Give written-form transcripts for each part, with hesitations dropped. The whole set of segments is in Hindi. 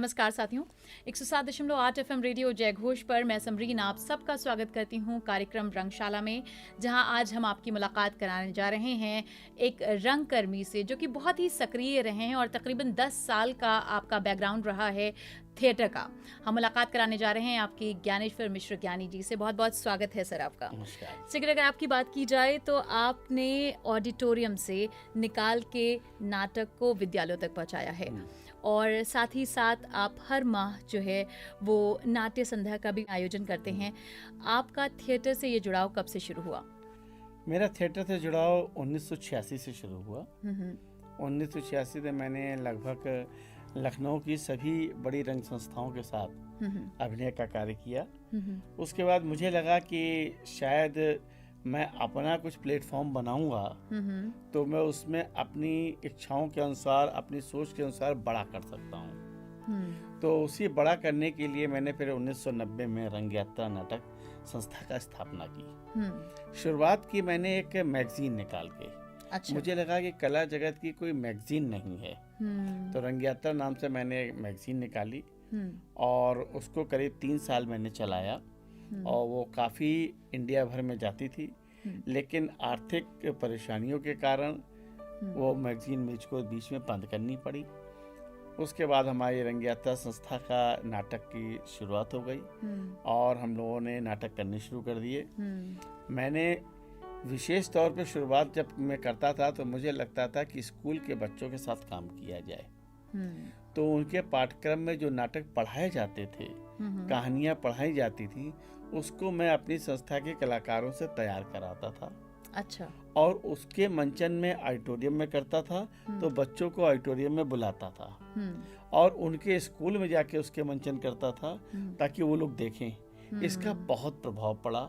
नमस्कार साथियों, 107.8 FM रेडियो जयघोष पर मैं समरीन आप सबका स्वागत करती हूँ कार्यक्रम रंगशाला में, जहाँ आज हम आपकी मुलाकात कराने जा रहे हैं एक रंगकर्मी से जो कि बहुत ही सक्रिय रहे हैं और तकरीबन 10 साल का आपका बैकग्राउंड रहा है थिएटर का। हम मुलाकात कराने जा रहे हैं आपकी ज्ञानेश्वर मिश्र ज्ञानी जी से। बहुत बहुत स्वागत है सर आपका। नमस्कार। अगर आपकी बात की जाए तो आपने ऑडिटोरियम से निकाल के नाटक को विद्यालयों तक पहुँचाया है और साथ ही साथ आप हर माह जो है वो नाट्य संध्या का भी आयोजन करते हैं। आपका थिएटर से ये जुड़ाव कब से शुरू हुआ? मेरा थिएटर से जुड़ाव 1986 से शुरू हुआ। 1986 में मैंने लगभग लखनऊ की सभी बड़ी रंग संस्थाओं के साथ अभिनय का कार्य किया। उसके बाद मुझे लगा कि शायद मैं अपना कुछ प्लेटफॉर्म बनाऊंगा तो मैं उसमें अपनी इच्छाओं के अनुसार, अपनी सोच के अनुसार बड़ा कर सकता हूँ। तो उसी बड़ा करने के लिए मैंने फिर 1990 में रंग यात्रा नाटक संस्था का स्थापना की। शुरुआत की मैंने एक मैगजीन निकाल के। अच्छा। मुझे लगा कि कला जगत की कोई मैगजीन नहीं है, तो रंग यात्रा नाम से मैंने एक मैगजीन निकाली और उसको करीब 3 साल मैंने चलाया और वो काफ़ी इंडिया भर में जाती थी, लेकिन आर्थिक परेशानियों के कारण वो मैगजीन मुझको बीच में बंद करनी पड़ी। उसके बाद हमारी रंग यात्रा संस्था का नाटक की शुरुआत हो गई और हम लोगों ने नाटक करने शुरू कर दिए। मैंने विशेष तौर पे शुरुआत जब मैं करता था तो मुझे लगता था कि स्कूल के बच्चों के साथ काम किया जाए। तो उनके पाठ्यक्रम में जो नाटक पढ़ाए जाते थे, कहानियां पढ़ाई जाती थी, उसको मैं अपनी संस्था के कलाकारों से तैयार कराता था। अच्छा। और उसके मंचन में ऑडिटोरियम में करता था, तो बच्चों को ऑडिटोरियम में बुलाता था और उनके स्कूल में जाके उसके मंचन करता था ताकि वो लोग देखें। इसका बहुत प्रभाव पड़ा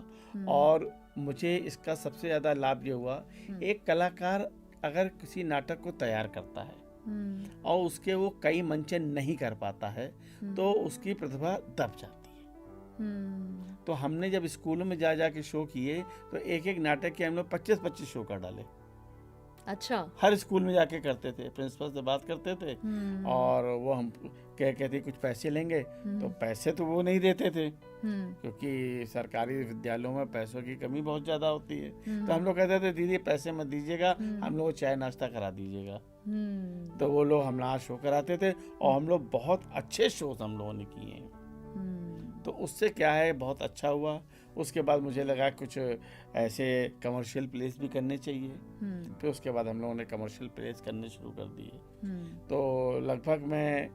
और मुझे इसका सबसे ज्यादा लाभ ये हुआ, एक कलाकार अगर किसी नाटक को तैयार करता है और उसके वो कई मंचन नहीं कर पाता है तो उसकी प्रतिभा दब जाती है। तो हमने जब स्कूलों में जा के शो किए तो एक एक नाटक के हम लोग 25-25 शो कर डाले। अच्छा। हर स्कूल में जाके करते थे, प्रिंसिपल से बात करते थे और वो हम कहते कुछ पैसे लेंगे, तो पैसे तो वो नहीं देते थे क्योंकि सरकारी विद्यालयों में पैसों की कमी बहुत ज्यादा होती है। तो हम लोग कहते थे दीदी पैसे मत दीजिएगा, हम लोग चाय नाश्ता करा दीजिएगा। तो वो लोग हमारा शो कराते थे और हम लोग बहुत अच्छे शोज हम लोगों ने किए हैं। तो उससे क्या है, बहुत अच्छा हुआ। उसके बाद मुझे लगा कुछ ऐसे कमर्शियल प्लेस भी करने चाहिए। फिर उसके बाद हम लोगों ने कमर्शियल प्लेस करने शुरू कर दिए। तो लगभग मैं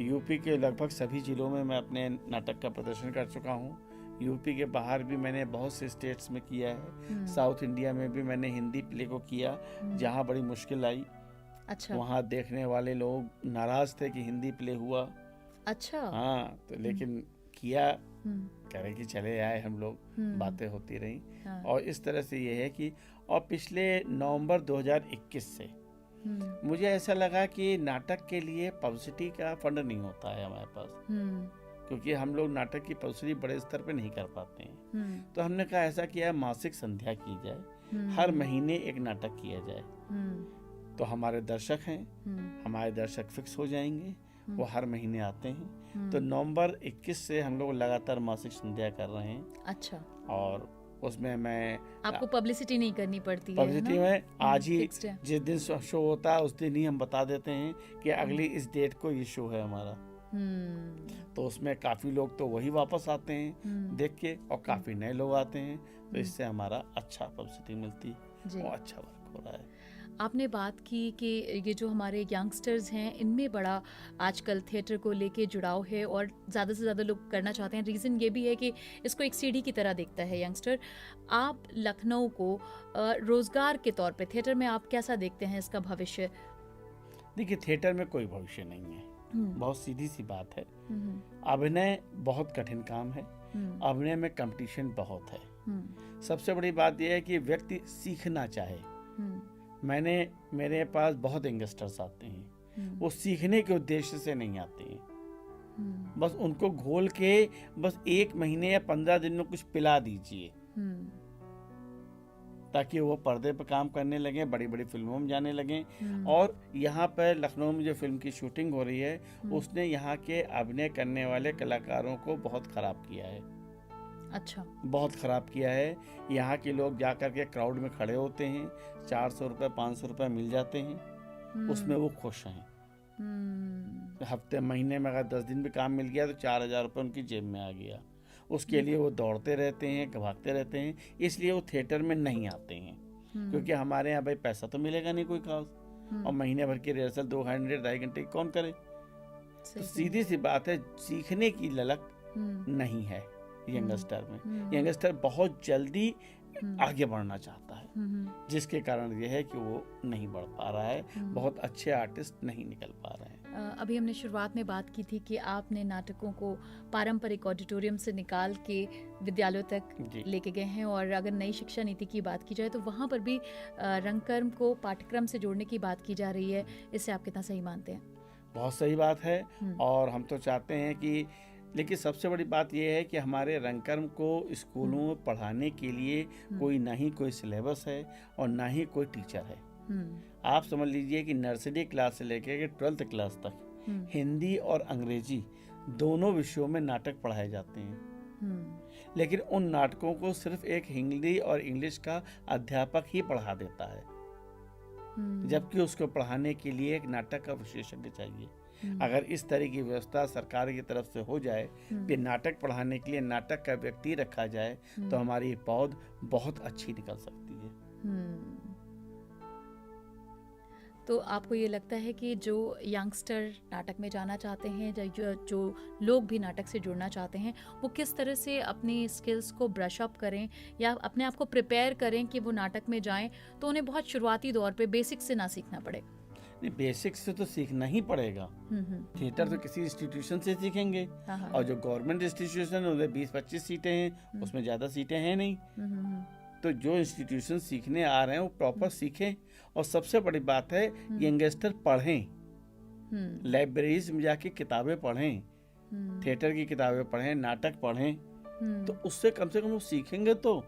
यूपी के लगभग सभी जिलों में मैं अपने नाटक का प्रदर्शन कर चुका हूँ। यूपी के बाहर भी मैंने बहुत से स्टेट्स में किया है। साउथ इंडिया में भी मैंने हिंदी प्ले को किया, जहाँ बड़ी मुश्किल आई। अच्छा। वहाँ देखने वाले लोग नाराज थे कि हिंदी प्ले हुआ। अच्छा। हाँ, तो लेकिन किया, कह रहे कि चले आए हम लोग, बातें होती रही। हाँ। और इस तरह से ये है कि और पिछले नवंबर 2021 से मुझे ऐसा लगा कि नाटक के लिए पब्लिसिटी का फंड नहीं होता है हमारे पास, क्योंकि हम लोग नाटक की पब्लिसिटी बड़े स्तर पे नहीं कर पाते हैं। तो हमने कहा ऐसा किया, मासिक संध्या की जाए, हर महीने एक नाटक किया जाए। तो हमारे दर्शक हैं, हमारे दर्शक फिक्स हो जाएंगे, वो हर महीने आते हैं। तो नवंबर 21 से हम लोग लगातार मासिक संध्या कर रहे हैं। अच्छा। और उसमें मैं आपको पब्लिसिटी नहीं करनी पड़ती है? पब्लिसिटी में आज ही जिस दिन शो होता है उस दिन ही हम बता देते हैं कि अगली इस डेट को ये शो है हमारा। तो उसमें काफी लोग तो वही वापस आते हैं देख के और काफी नए लोग आते हैं। तो इससे हमारा अच्छा पब्लिसिटी मिलती है और अच्छा वर्क हो रहा है। आपने बात की कि ये जो हमारे यंगस्टर्स हैं इनमें बड़ा आजकल थिएटर को लेके जुड़ाव है और ज़्यादा से ज़्यादा लोग करना चाहते हैं। रीज़न ये भी है कि इसको एक सीढ़ी की तरह देखता है यंगस्टर। आप लखनऊ को रोज़गार के तौर पे थिएटर में आप कैसा देखते हैं इसका भविष्य? देखिए, थिएटर में कोई भविष्य नहीं है, बहुत सीधी सी बात है। अभिनय बहुत कठिन काम है, अभिनय में कंपटीशन बहुत है। सबसे बड़ी बात यह है कि व्यक्ति सीखना चाहे। मेरे पास बहुत यंगस्टर्स आते हैं, वो सीखने के उद्देश्य से नहीं आते हैं, बस उनको घोल के बस 1 महीने या 15 दिन में कुछ पिला दीजिए, ताकि वो पर्दे पर काम करने लगे, बड़ी बड़ी फिल्मों में जाने लगे। और यहाँ पर लखनऊ में जो फिल्म की शूटिंग हो रही है उसने यहाँ के अभिनय करने वाले कलाकारों को बहुत ख़राब किया है। अच्छा, बहुत ख़राब किया है। यहाँ के लोग जा कर के क्राउड में खड़े होते हैं, 400 रुपये 500 रुपये मिल जाते हैं, उसमें वो खुश हैं। हफ्ते महीने में अगर 10 दिन भी काम मिल गया तो 4000 रुपये उनकी जेब में आ गया। उसके लिए वो दौड़ते रहते हैं, भागते रहते हैं, इसलिए वो थिएटर में नहीं आते हैं। क्योंकि हमारे यहाँ भाई पैसा तो मिलेगा नहीं कोई खास, और महीने भर की रिहर्सल 2 घंटे 2.5 घंटे कौन करे। तो सीधी सी बात है, सीखने की ललक नहीं है यंगस्टर में। यंगस्टर बहुत जल्दी आगे बढ़ना चाहता है, जिसके कारण यह है कि वो नहीं बढ़ पा रहा है, बहुत अच्छे आर्टिस्ट नहीं निकल पा रहे हैं। अभी हमने शुरुआत में बात की थी कि आपने नाटकों को पारंपरिक ऑडिटोरियम से निकाल के विद्यालयों तक लेके गए हैं, और अगर नई शिक्षा नीति की बात की जाए तो वहाँ पर भी रंगकर्म को पाठ्यक्रम से जोड़ने की बात की जा रही है। इससे आप कितना सही मानते हैं? बहुत सही बात है, और हम तो चाहते हैं कि, लेकिन सबसे बड़ी बात यह है कि हमारे रंगकर्म को स्कूलों में पढ़ाने के लिए कोई ना ही कोई सिलेबस है और ना ही कोई टीचर है। आप समझ लीजिए कि नर्सरी क्लास से लेकर के 12th क्लास तक हिंदी और अंग्रेजी दोनों विषयों में नाटक पढ़ाए जाते हैं, लेकिन उन नाटकों को सिर्फ एक हिंदी और इंग्लिश का अध्यापक ही पढ़ा देता है, जबकि उसको पढ़ाने के लिए एक नाटक का विशेषज्ञ चाहिए। अगर इस तरह की व्यवस्था सरकार की तरफ से हो जाए कि नाटक पढ़ाने के लिए नाटक का व्यक्ति रखा जाए तो हमारी पौध बहुत अच्छी निकल सकती है। तो आपको ये लगता है कि जो यंगस्टर नाटक में जाना चाहते हैं, जो लोग भी नाटक से जुड़ना चाहते हैं, वो किस तरह से अपनी स्किल्स को ब्रश अप करें या अपने आप को प्रिपेयर करें कि वो नाटक में जाएं, तो उन्हें बहुत शुरुआती दौर पे बेसिक से ना सीखना पड़े? नहीं, बेसिक से तो सीखना ही पड़ेगा। थिएटर तो किसी इंस्टीट्यूशन से सीखेंगे, और जो गवर्नमेंट इंस्टीट्यूशन है उन्हें 20-25 सीटें हैं, उसमें ज़्यादा सीटें हैं नहीं। तो जो इंस्टीट्यूशन सीखने आ रहे हैं वो प्रॉपर सीखें, और सबसे बड़ी बात है यंगस्टर पढ़ें, लाइब्रेरीज में जाके किताबें पढ़ें, थिएटर की किताबें पढ़ें, नाटक पढ़ें, तो उससे कम से कम वो सीखेंगे। तो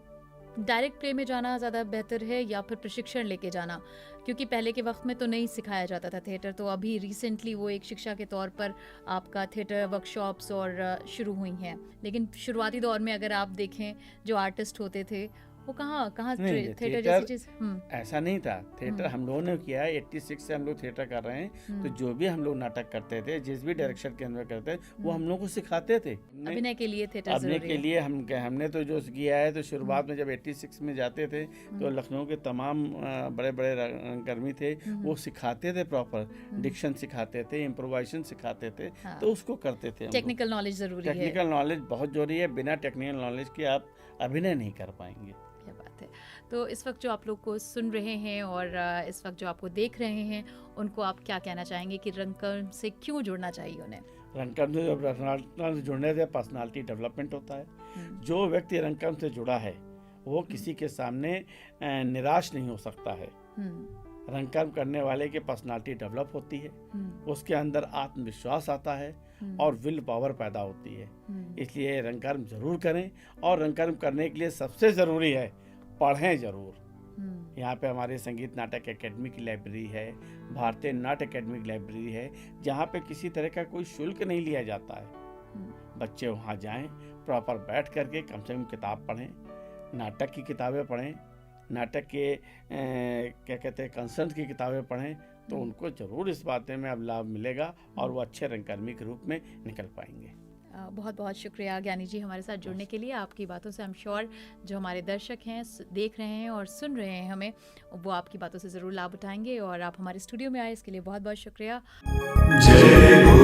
डायरेक्ट प्ले में जाना ज़्यादा बेहतर है या फिर प्रशिक्षण लेके जाना? क्योंकि पहले के वक्त में तो नहीं सिखाया जाता था थिएटर, तो अभी रिसेंटली वो एक शिक्षा के तौर पर आपका थिएटर वर्कशॉप्स और शुरू हुई हैं। लेकिन शुरुआती दौर में अगर आप देखें जो आर्टिस्ट होते थे वो कहाँ थिएटर जैसी चीज ऐसा नहीं था। थिएटर हम लोगों ने किया है, 86 से हम लोग थिएटर कर रहे हैं, तो जो भी हम लोग नाटक करते थे, जिस भी डायरेक्शन के अंदर करते वो हम लोग को सिखाते थे। अभिनय के लिए थिएटर अभिनय के लिए हमने तो जो किया है, तो शुरुआत में जब 86 में जाते थे तो लखनऊ के तमाम बड़े बड़े रंगकर्मी थे, वो सिखाते थे, प्रॉपर डिक्शन सिखाते थे, इम्प्रोवाइजेशन सिखाते थे, तो उसको करते थे। टेक्निकल नॉलेज जरूरी है, टेक्निकल नॉलेज बहुत जरूरी है। बिना टेक्निकल नॉलेज के आप अभिनय नहीं कर पाएंगे। क्या बात है। तो इस वक्त जो आप लोग को सुन रहे हैं और इस वक्त जो आपको देख रहे हैं, उनको आप क्या कहना चाहेंगे कि रंगकर्म से क्यों जुड़ना चाहिए उन्हें? रंगकर्म से पर्सनालिटी से जुड़ने से पर्सनालिटी डेवलपमेंट होता है। जो व्यक्ति रंगकर्म से जुड़ा है वो किसी के सामने निराश नहीं हो सकता है। रंगकर्म करने वाले की पर्सनालिटी डेवलप होती है, उसके अंदर आत्मविश्वास आता है और विल पावर पैदा होती है। इसलिए रंगकर्म जरूर करें, और रंगकर्म करने के लिए सबसे ज़रूरी है पढ़ें जरूर। यहाँ पे हमारे संगीत नाटक एकेडमी की लाइब्रेरी है, भारतीय नाट्य एकेडमी की लाइब्रेरी है, जहाँ पे किसी तरह का कोई शुल्क नहीं लिया जाता है। बच्चे वहाँ जाएं, प्रॉपर बैठ करके कम से कम किताब पढ़ें, नाटक की किताबें पढ़ें, नाटक के क्या कहते हैं कंसर्न की किताबें पढ़ें, तो उनको ज़रूर इस बात में अब लाभ मिलेगा और वो अच्छे रंगकर्मी के रूप में निकल पाएंगे। बहुत बहुत शुक्रिया ज्ञानी जी हमारे साथ जुड़ने के लिए। आपकी बातों से आई एम श्योर जो हमारे दर्शक हैं, देख रहे हैं और सुन रहे हैं हमें, वो आपकी बातों से ज़रूर लाभ उठाएंगे, और आप हमारे स्टूडियो में आए इसके लिए बहुत बहुत शुक्रिया। जय